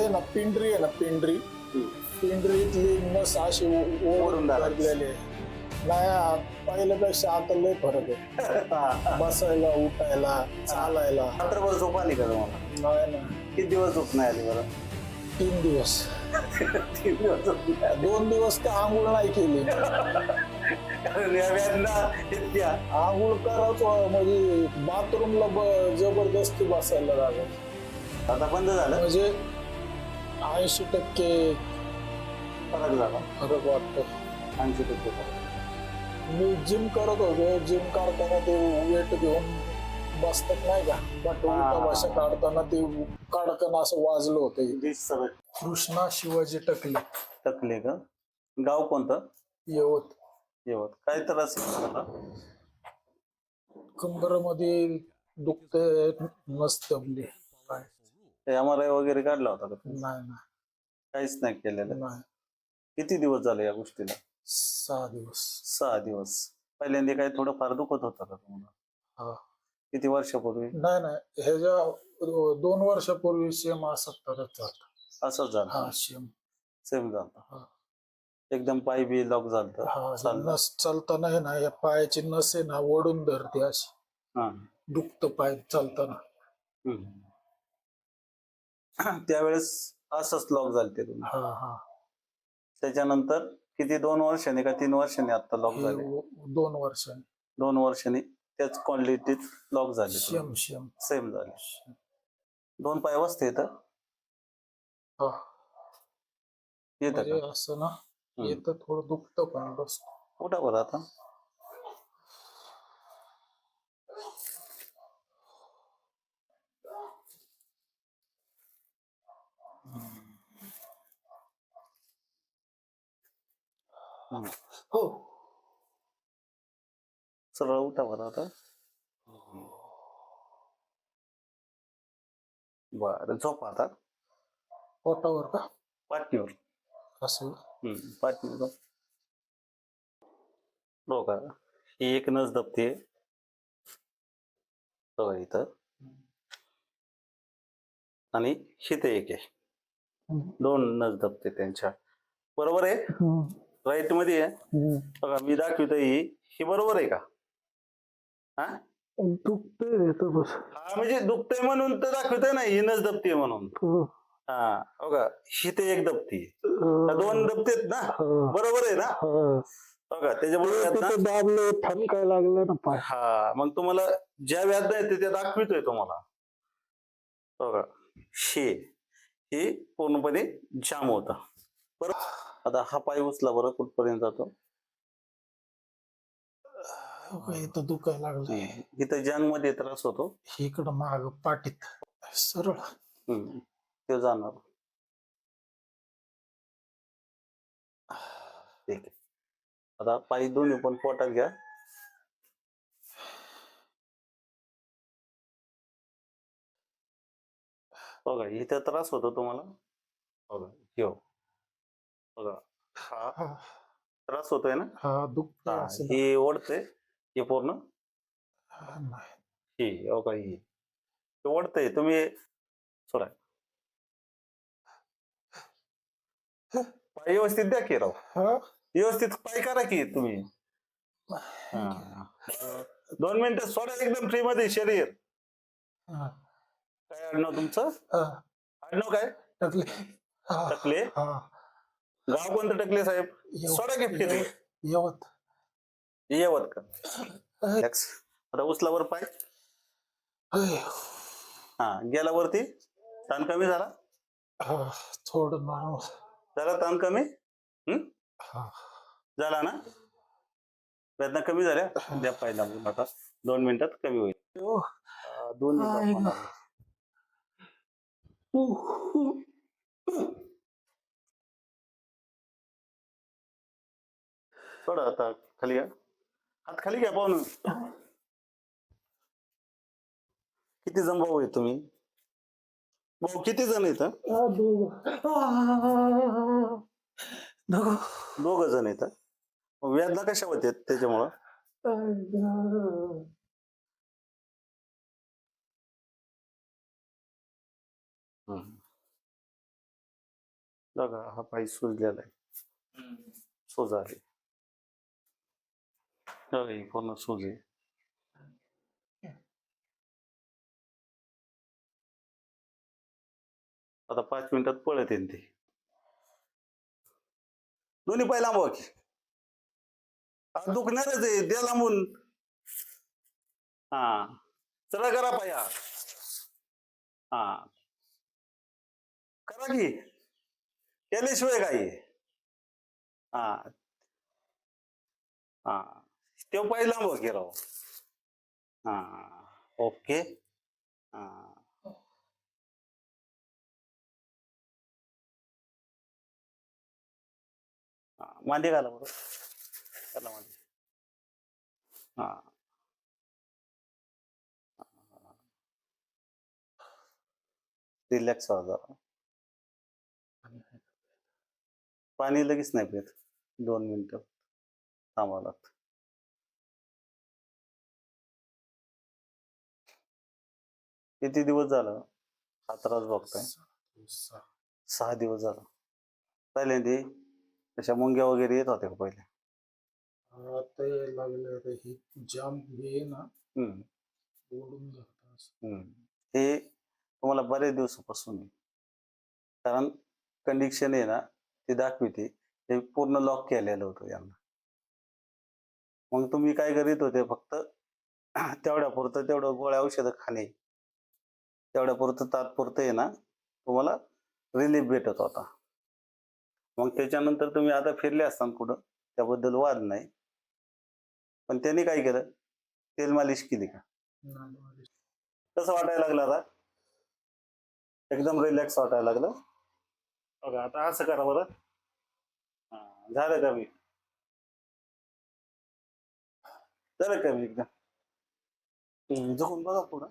ते ना पिंडरी आहे ना पिंडरी पिंडरीतली नस अशी ओढून धरलेली नाही पहिल्यापेक्षा आता लय फरक आहे बसायला उठायला चालायला. रात्रभर झोप आली का तुम्हाला? नाही ना किती दिवस झोप नाही आली बरं? 3 दिवस 3 दिवस झोप नाही आली. 2 दिवस तर आंघोळ नाही केली. कारण या व्याधीला इतक्या आंघोळ करायचो म्हणजे बाथरूमला जबरदस्ती बसायला लागत. आता बंद झालं, म्हणजे 80% फरक झाला. फरक वाटतो. 80% फरक. मी जिम करत होतो. जिम करताना ते वेट घेऊन बसतात नाही का बट उलटा भाषा काढताना ते कडकन असं वाजलं होतं. डिश सगळं कृष्णा शिवाजी टकले टकले का? गाव कोणतं? यवत. येवत. काय त्रास आहे तुम्हाला? कंबरमध्ये दुखते नसतबली काय MRI वगैरे काढला होता का? नाही ना काहीच नाही केलेलं. नाही. किती दिवस झाले या गोष्टीला? 6 दिवस. 6 दिवस. पहिल्यांदा काही थोडं फार दुखत होतं का तुम्हाला? हा. किती वर्षापूर्वी? नाही ह्याच्या 2 वर्षापूर्वी सेम असं करत झालं. असंच झालं? हा सेम सेम झालं. हा. एकदम पाय बी लॉक झालं? हा नस चालताना आहे ना या पायाची नस आहे ना ओढून धरते अशी. हा. दुखत पाय चालताना. त्यावेळेस असंच लॉक झाले ते तुम्ही? हा हा. त्याच्यानंतर किती 2 वर्षांनी का 3 वर्षांनी आता लॉक हे झाले? 2 वर्षांनी. 2 वर्षांनी त्याच क्वालिटीत लॉक झाले? सेम सेम झाले. 2 पाय बसते येतं? हा. येतं म्हणजे का? असं ना येतं थोडं दुखतं पण बस. कुठं बरं आता? हो. सरळ उठा बरं आता. बरं झोपा आता. पोटावर का? पाठीवर. असं पाठीवर झोप. हो का? ही एक नस दबते बघा इथं आणि हिथं एक आहे. 2 नस दबते त्यांच्या. बरोबर आहे? राईट मध्ये आहे बघा मी दाखवतोय ही बरोबर आहे का? हा दुखतंय बस. हा म्हणजे दुखतंय म्हणून तर दाखवतोय ना ही नस दबते म्हणून. हा बघा हिथे एक दबती. 2 दबतेत ना? बरोबर आहे ना? बघा त्याच्यामुळे दाबलं ठणकाय लागलं ना पाय. हा मग तुम्हाला ज्या व्याध येते ते दाखवितोय तुम्हाला. बघा हे पूर्णपणे जाम होतं. बरोबर. आता हा पाय उचला बरं कुठपर्यंत जातो? इथं दुखायला लागलंय. इथं जांग मध्ये त्रास होतो. इकडं माग पाठीत सरळ. ते जाणार. ठीक आहे. आता पाय दोन्ही पण पोटात घ्या. बघा इथे त्रास होतो तुम्हाला. बघा घेऊ. बघा हा त्रास होतोय ना? हा दुखतंय असं. हे ओढते हे पूर्ण. नाही ही बघा ही ओढतंय तुम्ही सोडा. पाय व्यवस्थित द्या की राव. व्यवस्थित पाय करा की तुम्ही. 2 मिनिटं सोडा एकदम फ्री मध्ये शरीर. काय आडनाव तुमचं? आडनाव काय? टकले. टकले. गाव कोणतं टकले साहेब? सोडा की फ्री. यवत. येवत का? आता उचला वर पाय. हा गेला वरती. ताण कमी झाला? थोडं झाला ताण कमी? झाला ना? वेदना कमी झाल्या? द्या पाय दाबून आता 2 मिनिटात कमी होईल. दोन्ही सोडा आता खाली घ्या. हात खाली घ्या पाहून. किती जण भाऊ आहे तुम्ही? भाऊ किती जण आहेत? 2 जण आहेत. व्याधला कशा होत्या त्याच्यामुळं? बघा हा पाय सुजलेला आहे, सूज आली बघा, ही पूर्ण सूज आहे. आता 5 मिनिटात पळत येईल ते. दोन्ही पाय लांबवा की. आता दुखणारच आहे, द्या लांबून. हा, चला करा पाया. हा, करा की, केल्याशिवाय काही. हा हा, तो पाय लांबवा की राव. हा, ओके. हा, मांडी घाला बरं, चला मांडी. हा, रिलॅक्स व्हा जरा. पाणी लगेच नाही पित, 2 मिनिटं थांबावं लागतं. किती दिवस झालं हा त्रास बघताय? 6 दिवस झालं. पहिल्यांदा तशा मुंग्या वगैरे येत होत्या का पहिले? आता यायला लागलं रे, ही जाम हे आहे ना, हम्म, ओढून जातं असं. हे तुम्हाला बऱ्याच दिवसापासून आहे. कारण कंडिशन आहे ना ती दाखविते, हे पूर्ण लॉक केलेलं होतं यांना. मग तुम्ही काय करीत होते, फक्त तेवढ्या पुरतं तेवढं गोळ्या औषधं खाणे, तेवढ्या पुरतं तात्पुरतं आहे ना तुम्हाला रिलीफ भेटत होता. मग त्याच्यानंतर तुम्ही आता फिरले असताना कुठं, त्याबद्दल वाद नाही, पण त्यांनी काय केलं, तेल मालिश केली का? कसं वाटायला लागलं आता? एकदम रिलॅक्स वाटायला लागलं बघा. आता असं करा बरं. झालं कमी, झालं कमी एकदम. झोपून बघा पुढं.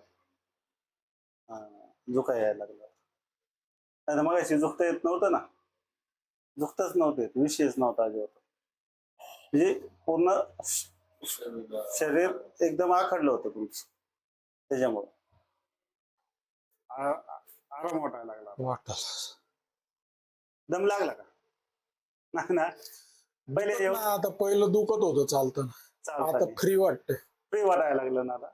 झोका यायला लागला. नाही मग अशी झोपता येत नव्हतं ना, झोपताच नव्हते, विषयच नव्हता अजिबात. म्हणजे पूर्ण शरीर एकदम आखडलं होतं तुमचं, त्याच्यामुळं आराम वाटायला लागला. दम लागला का? नाही ना, पहिले आता पहिलं दुखत होतं चालताना, आता चालताना फ्री वाटतंय. फ्री वाटायला लागलं ना आता.